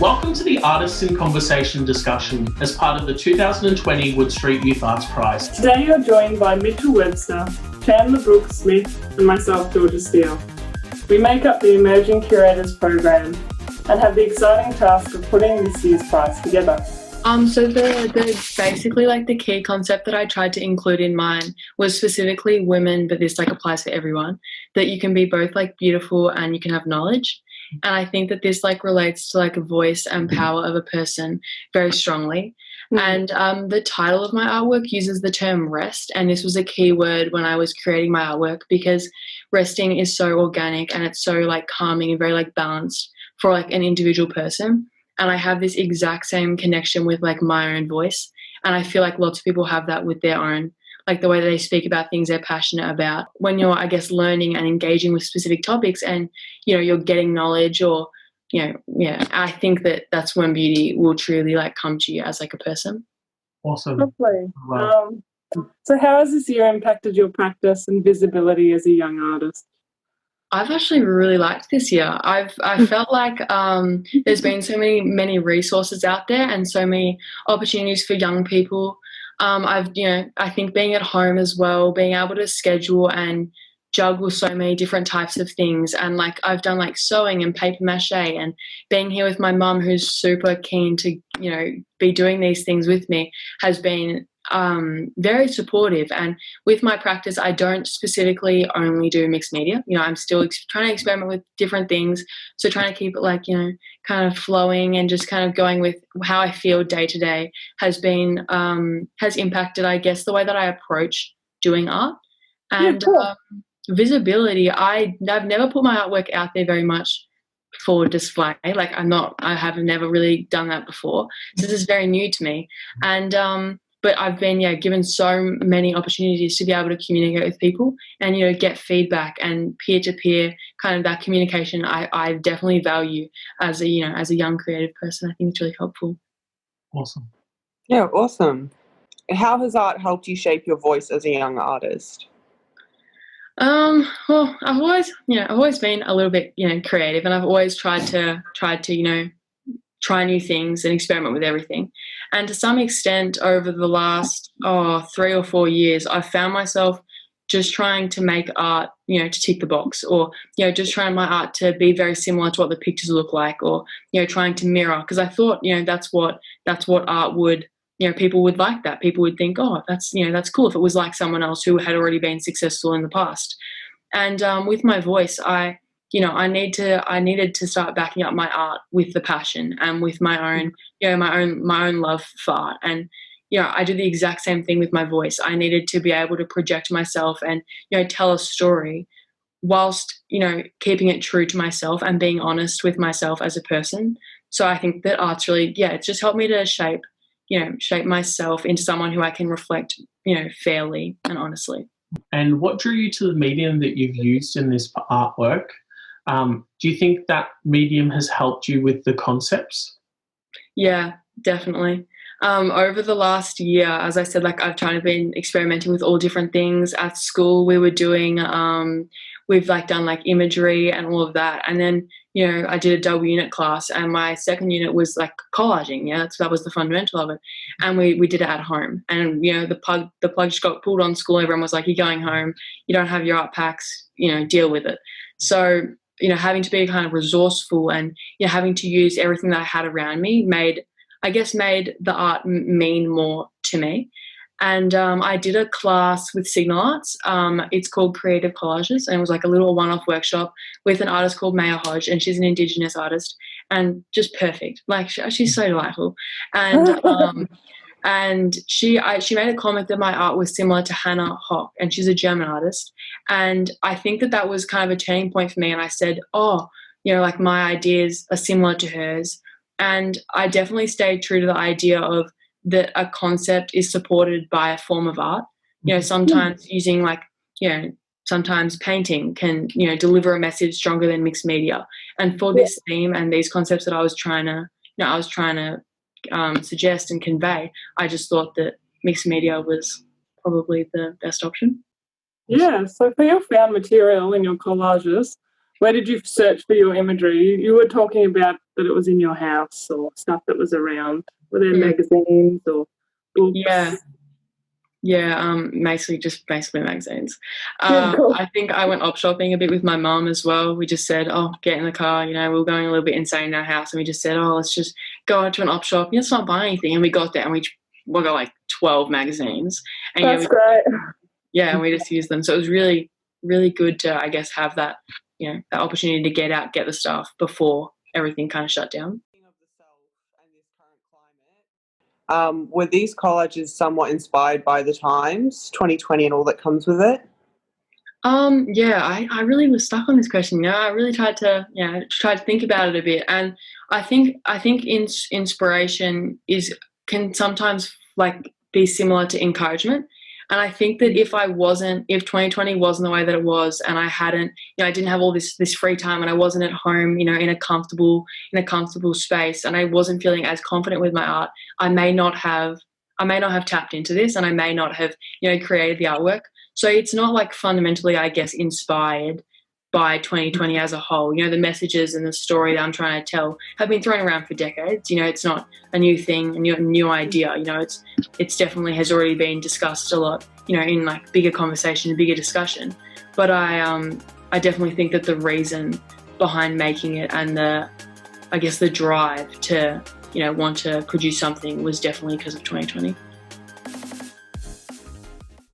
Welcome to the Artists in Conversation discussion as part of the 2020 Wood Street Youth Arts Prize. Today you're joined by Mitchell Webster, Chandler Brooks Smith and myself, Georgia Steele. We make up the Emerging Curators program and have the exciting task of putting this year's prize together. So the basically the key concept that I tried to include in mine was specifically women, but this applies for everyone, that you can be both beautiful and you can have knowledge. And I think that this relates to a voice and power of a person very strongly. And the title of my artwork uses the term rest, and this was a key word when I was creating my artwork because resting is so organic and it's so calming and very balanced for an individual person. And I have this exact same connection with my own voice, and I feel lots of people have that with their own, the way that they speak about things they're passionate about. When you're, learning and engaging with specific topics and, you're getting knowledge or, I think that that's when beauty will truly come to you as a person. Awesome. Lovely. Wow. So how has this year impacted your practice and visibility as a young artist? I've actually really liked this year. I felt there's been so many resources out there and so many opportunities for young people. I think being at home as well, being able to schedule and juggle so many different types of things, and I've done sewing and paper mache, and being here with my mum who's super keen to be doing these things with me has been very supportive. And with my practice, I don't specifically only do mixed media. I'm still trying to experiment with different things, so trying to keep it kind of flowing and just kind of going with how I feel day to day has been has impacted, I guess, the way that I approach doing art. And cool. Visibility, I've never put my artwork out there very much for display. I have never really done that before, so this is very new to me. And but I've been given so many opportunities to be able to communicate with people and get feedback and peer to peer kind of that communication. I definitely value as a young creative person. I think it's really helpful. Awesome. Yeah, awesome. How has art helped you shape your voice as a young artist? Well, I've always been a little bit creative, and I've always tried to try new things and experiment with everything. And to some extent, over the last 3 or 4 years, I've found myself just trying to make art, to tick the box, or just trying my art to be very similar to what the pictures look like, or trying to mirror, because I thought that's what art would. People would like that. People would think, oh, that's cool if it was like someone else who had already been successful in the past. And with my voice, I needed to start backing up my art with the passion and with my own, my own love for art. And I do the exact same thing with my voice. I needed to be able to project myself and tell a story whilst keeping it true to myself and being honest with myself as a person. So I think that art's really it's just helped me to shape myself into someone who I can reflect fairly and honestly. And what drew you to the medium that you've used in this artwork? Do you think that medium has helped you with the concepts? Yeah, definitely. Over the last year, as I said, I've kind of been experimenting with all different things. At school, we were doing, we've done imagery and all of that. And then, I did a double unit class, and my second unit was collaging. Yeah, that was the fundamental of it. And we did it at home. And, the plug just got pulled on school. Everyone was like, you're going home. You don't have your art packs, deal with it. So, having to be kind of resourceful and having to use everything that I had around me made the art mean more to me. And I did a class with Signal Arts. It's called Creative Collages, and it was a little one-off workshop with an artist called Maya Hodge, and she's an Indigenous artist and just perfect. She's so delightful. And and she made a comment that my art was similar to Hannah Hock, and she's a German artist. And I think that was kind of a turning point for me. And I said, my ideas are similar to hers. And I definitely stayed true to the idea of that a concept is supported by a form of art. Sometimes using sometimes painting can, deliver a message stronger than mixed media. And for this theme and these concepts that I was trying to suggest and convey, I just thought that mixed media was probably the best option. Yeah, so for your found material in your collages, Where did you search for your imagery? You were talking about that it was in your house or stuff that was around. Were there magazines or books? Yeah, basically magazines. Cool. I think I went op shopping a bit with my mum as well. We just said, oh, get in the car. We were going a little bit insane in our house, and we just said, oh, let's just go out to an op shop. Let's not buy anything. And we got there, and we got like 12 magazines. And That's great. Yeah, and we just used them. So it was really, really good to, I guess, have that, that opportunity to get out, get the stuff before everything kind of shut down. Were these collages somewhat inspired by the times, 2020 and all that comes with it? Yeah, I really was stuck on this question. I really tried to think about it a bit, and I think inspiration can sometimes be similar to encouragement. And I think that if 2020 wasn't the way that it was, and I didn't have all this free time, and I wasn't at home, in a comfortable space, and I wasn't feeling as confident with my art, I may not have tapped into this, and I may not have, created the artwork. So it's not fundamentally, I guess, inspired by 2020 as a whole. The messages and the story that I'm trying to tell have been thrown around for decades. It's not a new thing, a new idea. It's definitely has already been discussed a lot, in bigger conversation, bigger discussion. But I definitely think that the reason behind making it and the drive to, want to produce something was definitely because of 2020.